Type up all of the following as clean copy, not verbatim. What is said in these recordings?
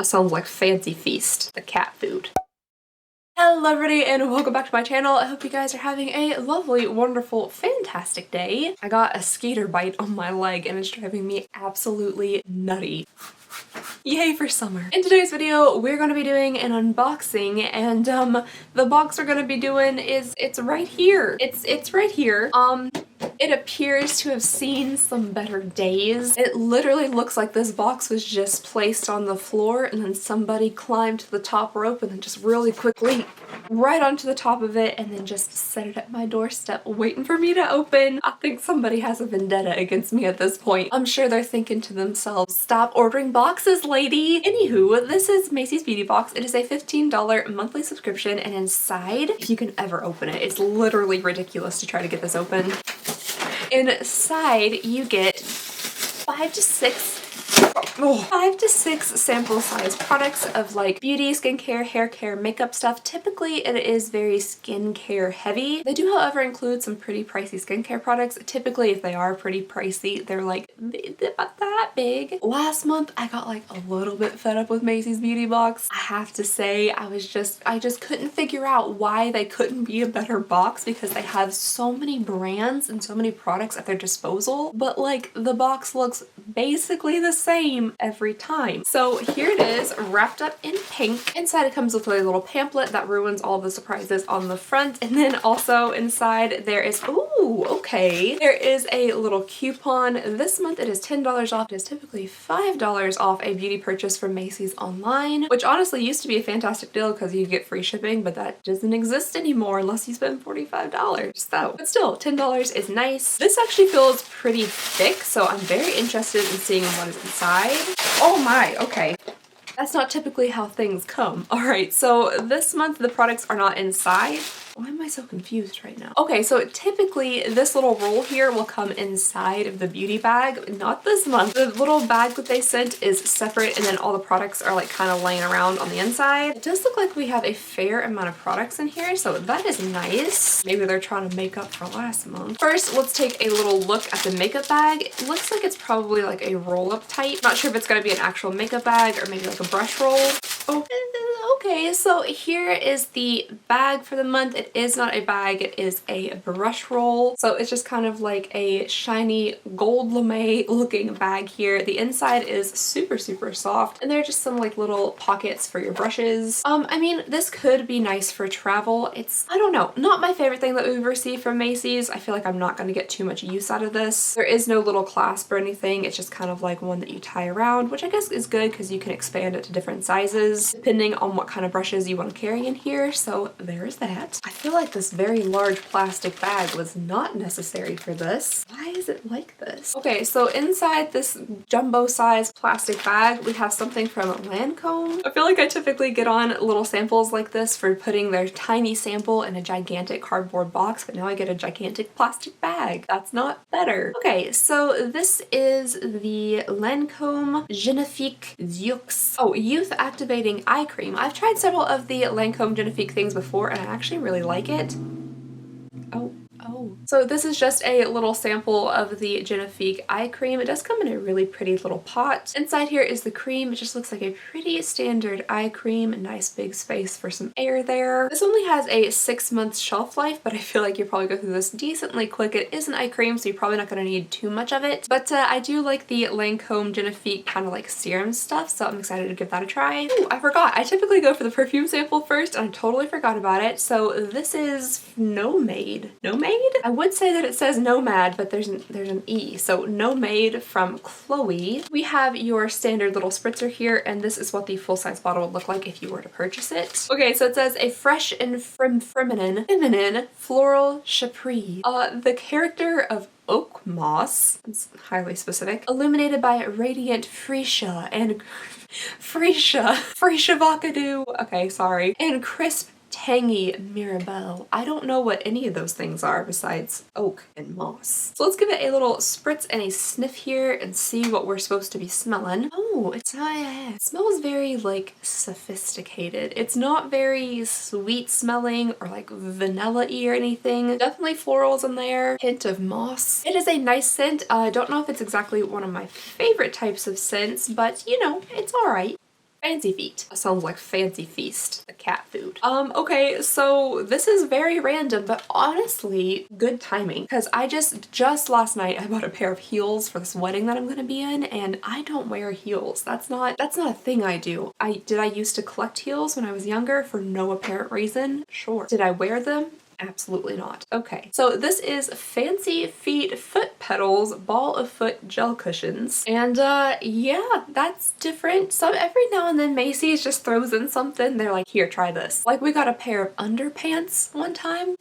That sounds like Fancy Feast, the cat food. Hello everybody and welcome back to my channel. I hope you guys are having a lovely, wonderful, fantastic day. I got a skater bite on my leg and it's driving me absolutely nutty. Yay for summer. In today's video, we're going to be doing an unboxing and the box we're going to be doing is, it's right here. It's right here. It appears to have seen some better days. It literally looks like this box was just placed on the floor and then somebody climbed to the top rope and then just really quickly right onto the top of it and then just set it at my doorstep waiting for me to open. I think somebody has a vendetta against me at this point. I'm sure they're thinking to themselves, stop ordering boxes, lady. Anywho, this is Macy's Beauty Box. It is a $15 monthly subscription and inside, if you can ever open it, it's literally ridiculous to try to get this open. Inside, you get 5 to 6 sample size products of like beauty, skincare, hair care, makeup stuff. Typically it is very skincare heavy. They do however include some pretty pricey skincare products. Typically if they are pretty pricey, they're like about that big. Last month I got like a little bit fed up with Macy's Beauty Box. I have to say I just couldn't figure out why they couldn't be a better box because they have so many brands and so many products at their disposal, but like the box looks basically the same every time. So here it is, wrapped up in pink. Inside it comes with a little pamphlet that ruins all the surprises on the front, and then also inside there is, ooh, okay, there is a little coupon. This month it is $10 off. It is typically $5 off a beauty purchase from Macy's online, which honestly used to be a fantastic deal because you get free shipping, but that doesn't exist anymore unless you spend $45. So, but still, $10 is nice. This actually feels pretty thick, so I'm very interested in seeing what is inside. Oh my, okay. That's not typically how things come. All right, so this month the products are not inside. Why am I so confused right now? Okay, so typically this little roll here will come inside of the beauty bag. Not this month. The little bag that they sent is separate and then all the products are like kind of laying around on the inside. It does look like we have a fair amount of products in here, so that is nice. Maybe they're trying to make up for last month. First, let's take a little look at the makeup bag. It looks like it's probably like a roll-up type. Not sure if it's gonna be an actual makeup bag or maybe like a brush roll. Oh, okay, so here is the bag for the month. It is not a bag, it is a brush roll. So it's just kind of like a shiny gold lame looking bag here. The inside is super, super soft and there are just some like little pockets for your brushes. I mean, this could be nice for travel. It's, I don't know, not my favorite thing that we've received from Macy's. I feel like I'm not going to get too much use out of this. There is no little clasp or anything. It's just kind of like one that you tie around, which I guess is good because you can expand it to different sizes depending on what kind of brushes you want to carry in here. So there's that. I feel like this very large plastic bag was not necessary for this. Why is it like this? Okay, so inside this jumbo size plastic bag, we have something from Lancome. I feel like I typically get on little samples like this for putting their tiny sample in a gigantic cardboard box, but now I get a gigantic plastic bag. That's not better. Okay, so this is the Lancome Genifique Yux. Oh, Youth Activating Eye Cream. I've tried several of the Lancome Genifique things before and I actually really like it. Oh. So this is just a little sample of the Genifique eye cream. It does come in a really pretty little pot. Inside here is the cream. It just looks like a pretty standard eye cream. A nice big space for some air there. This only has a 6-month shelf life, but I feel like you'll probably go through this decently quick. It is an eye cream, so you're probably not going to need too much of it. But I do like the Lancome Genifique kind of like serum stuff, so I'm excited to give that a try. Ooh, I forgot. I typically go for the perfume sample first, and I totally forgot about it. So this is Nomade. Nomade? I would say that it says Nomad, but there's an E. So Nomade from Chloe. We have your standard little spritzer here, and this is what the full-size bottle would look like if you were to purchase it. Okay, so it says a fresh and feminine floral chaperie. The character of oak moss, it's highly specific, illuminated by radiant freesia and freesia vocadoo. Okay, sorry. And crisp tangy Mirabelle. I don't know what any of those things are besides oak and moss. So let's give it a little spritz and a sniff here and see what we're supposed to be smelling. Oh, it smells very like sophisticated. It's not very sweet smelling or like vanilla-y or anything. Definitely florals in there. Hint of moss. It is a nice scent. I don't know if it's exactly one of my favorite types of scents, but you know, it's alright. Fancy feet. That sounds like Fancy Feast, the cat food. Okay, so this is very random, but honestly, good timing. Because I just last night I bought a pair of heels for this wedding that I'm gonna be in, and I don't wear heels. That's not a thing I do. Did I used to collect heels when I was younger for no apparent reason? Sure. Did I wear them? Absolutely not. Okay, so this is Fancy Feet Foot Pedals Ball of Foot Gel Cushions. And yeah, that's different. So every now and then Macy's just throws in something. They're like, here, try this. Like we got a pair of underpants one time.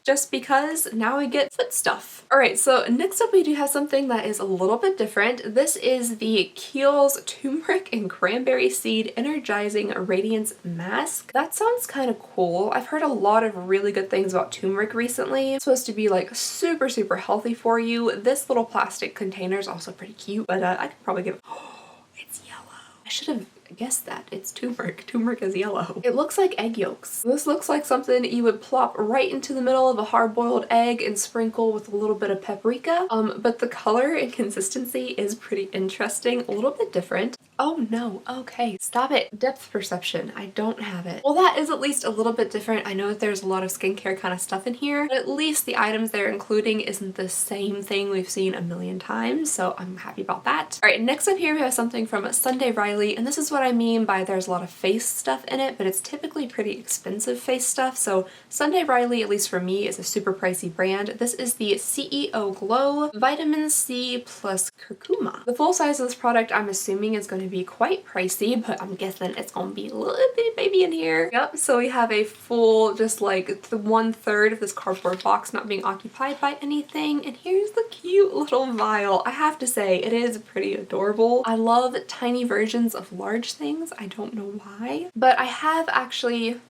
Just because now we get foot stuff. All right, so next up we do have something that is a little bit different. This is the Kiehl's Turmeric and Cranberry Seed Energizing Radiance Mask. That sounds kind of cool. I've heard a lot of really good things about turmeric recently. It's supposed to be like super, super healthy for you. This little plastic container is also pretty cute, but I could probably give, oh, it's yellow. I should have guess that. It's turmeric. Turmeric is yellow. It looks like egg yolks. This looks like something you would plop right into the middle of a hard-boiled egg and sprinkle with a little bit of paprika. But the color and consistency is pretty interesting, a little bit different. Oh no, okay, stop it. Depth perception, I don't have it. Well, that is at least a little bit different. I know that there's a lot of skincare kind of stuff in here, but at least the items they're including isn't the same thing we've seen a million times, so I'm happy about that. All right, next up here we have something from Sunday Riley, and this is what I mean by there's a lot of face stuff in it, but it's typically pretty expensive face stuff. So Sunday Riley, at least for me, is a super pricey brand. This is the CEO Glow Vitamin C plus Curcuma. The full size of this product, I'm assuming, is going to be quite pricey, but I'm guessing it's going to be a little bit baby in here. Yep, so we have a full, just like the 1/3 of this cardboard box not being occupied by anything. And here's the cute little vial. I have to say, it is pretty adorable. I love tiny versions of large things. I don't know why, but I have actually,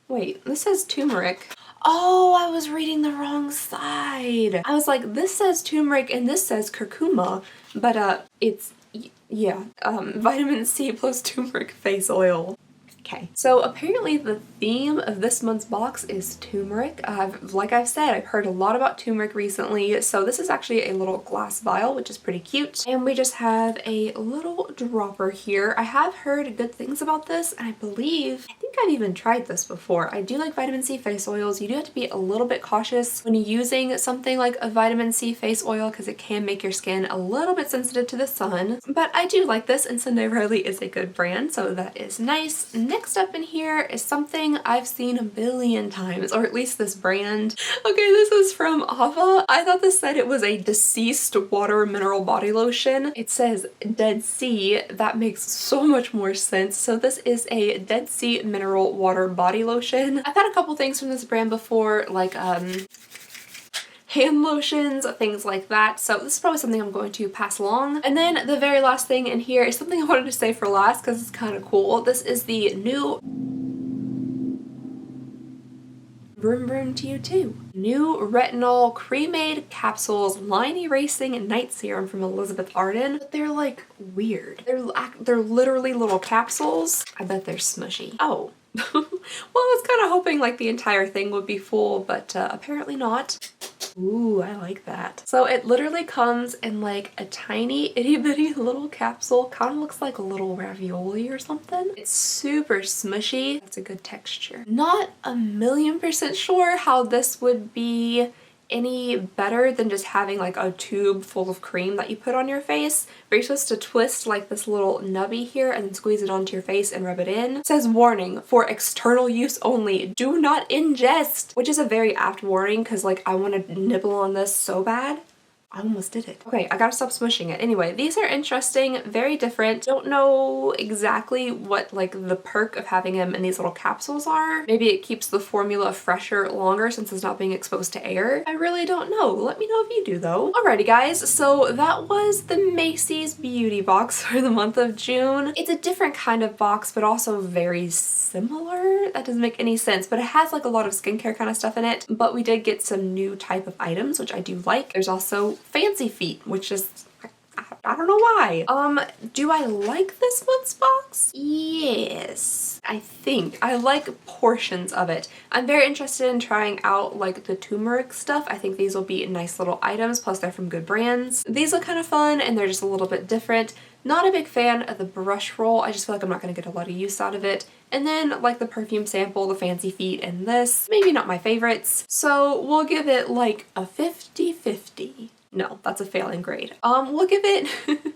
wait, this says turmeric. Oh, I was reading the wrong side. I was like, this says turmeric and this says curcuma, but it's, yeah, vitamin C plus turmeric face oil. Okay, so apparently the theme of this month's box is turmeric. Like I've said, I've heard a lot about turmeric recently, so this is actually a little glass vial, which is pretty cute. And we just have a little dropper here. I have heard good things about this, and I think I've even tried this before. I do like vitamin C face oils. You do have to be a little bit cautious when using something like a vitamin C face oil because it can make your skin a little bit sensitive to the sun. But I do like this, and Sunday Riley is a good brand, so that is nice. Next up in here is something I've seen a billion times, or at least this brand. Okay, this is from Ava. I thought this said it was a deceased water mineral body lotion. It says Dead Sea. That makes so much more sense. So this is a Dead Sea mineral water body lotion. I've had a couple things from this brand before, like hand lotions, things like that. So this is probably something I'm going to pass along. And then the very last thing in here is something I wanted to say for last because it's kind of cool. This is the new Vroom Vroom to You Too. New retinol cremade capsules line erasing night serum from Elizabeth Arden. But they're like weird. They're literally little capsules. I bet they're smushy. Oh. Well, I was kind of hoping like the entire thing would be full, but apparently not. Ooh, I like that. So it literally comes in like a tiny itty bitty little capsule. Kind of looks like a little ravioli or something. It's super smushy. That's a good texture. Not 1,000,000% sure how this would be any better than just having like a tube full of cream that you put on your face. But you're supposed to twist like this little nubby here and then squeeze it onto your face and rub it in. It says warning, for external use only, do not ingest, which is a very apt warning because like I want to nibble on this so bad. I almost did it. Okay, I gotta stop smushing it. Anyway, these are interesting, very different. Don't know exactly what like the perk of having them in these little capsules are. Maybe it keeps the formula fresher longer since it's not being exposed to air. I really don't know. Let me know if you do though. Alrighty guys, so that was the Macy's beauty box for the month of June. It's a different kind of box, but also very similar. That doesn't make any sense, but it has like a lot of skincare kind of stuff in it. But we did get some new type of items, which I do like. There's also Fancy Feet, which is, I don't know why. Do I like this month's box? Yes, I think. I like portions of it. I'm very interested in trying out like the turmeric stuff. I think these will be nice little items, plus they're from good brands. These look kind of fun and they're just a little bit different. Not a big fan of the brush roll. I just feel like I'm not going to get a lot of use out of it. And then like the perfume sample, the Fancy Feet, and this, maybe not my favorites. So we'll give it like a 50-50. No, that's a failing grade. We'll give it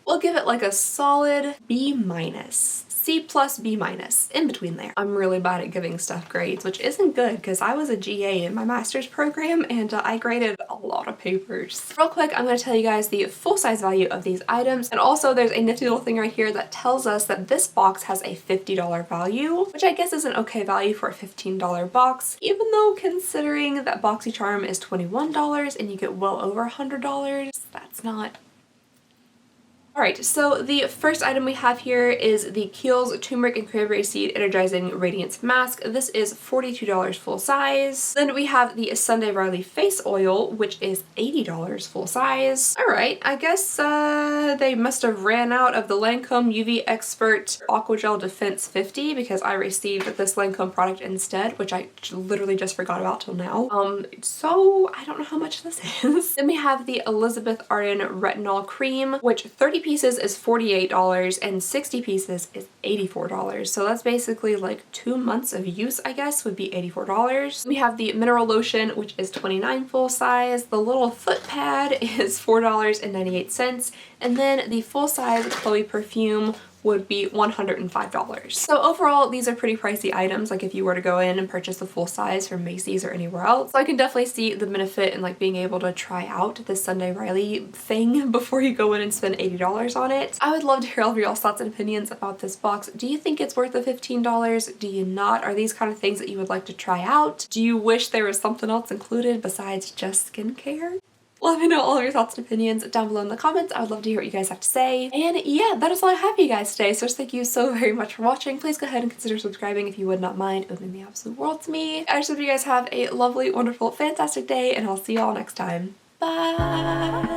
we'll give it like a solid B minus. C plus B minus, in between there. I'm really bad at giving stuff grades, which isn't good because I was a GA in my master's program and I graded a lot of papers. Real quick, I'm going to tell you guys the full size value of these items, and also there's a nifty little thing right here that tells us that this box has a $50 value, which I guess is an okay value for a $15 box, even though considering that BoxyCharm is $21 and you get well over $100, that's not. Alright, so the first item we have here is the Kiehl's Turmeric and Cranberry Seed Energizing Radiance Mask. This is $42 full size. Then we have the Sunday Riley Face Oil, which is $80 full size. Alright, I guess they must have ran out of the Lancome UV Expert Aqua Gel Defense 50 because I received this Lancome product instead, which I literally just forgot about till now. So I don't know how much this is. Then we have the Elizabeth Arden Retinol Cream, which 30 pieces is $48 and 60 pieces is $84. So that's basically like 2 months of use, I guess, would be $84. We have the mineral lotion, which is $29 full size. The little foot pad is $4.98. And then the full size Chloe perfume would be $105. So overall, these are pretty pricey items, like if you were to go in and purchase the full size from Macy's or anywhere else. So I can definitely see the benefit in like being able to try out this Sunday Riley thing before you go in and spend $80 on it. I would love to hear all of y'all's thoughts and opinions about this box. Do you think it's worth the $15? Do you not? Are these kind of things that you would like to try out? Do you wish there was something else included besides just skincare? Let me know all of your thoughts and opinions down below in the comments. I would love to hear what you guys have to say. And yeah, that is all I have for you guys today. So just thank you so very much for watching. Please go ahead and consider subscribing if you would not mind. It would mean the absolute world to me. I just hope you guys have a lovely, wonderful, fantastic day, and I'll see y'all next time. Bye!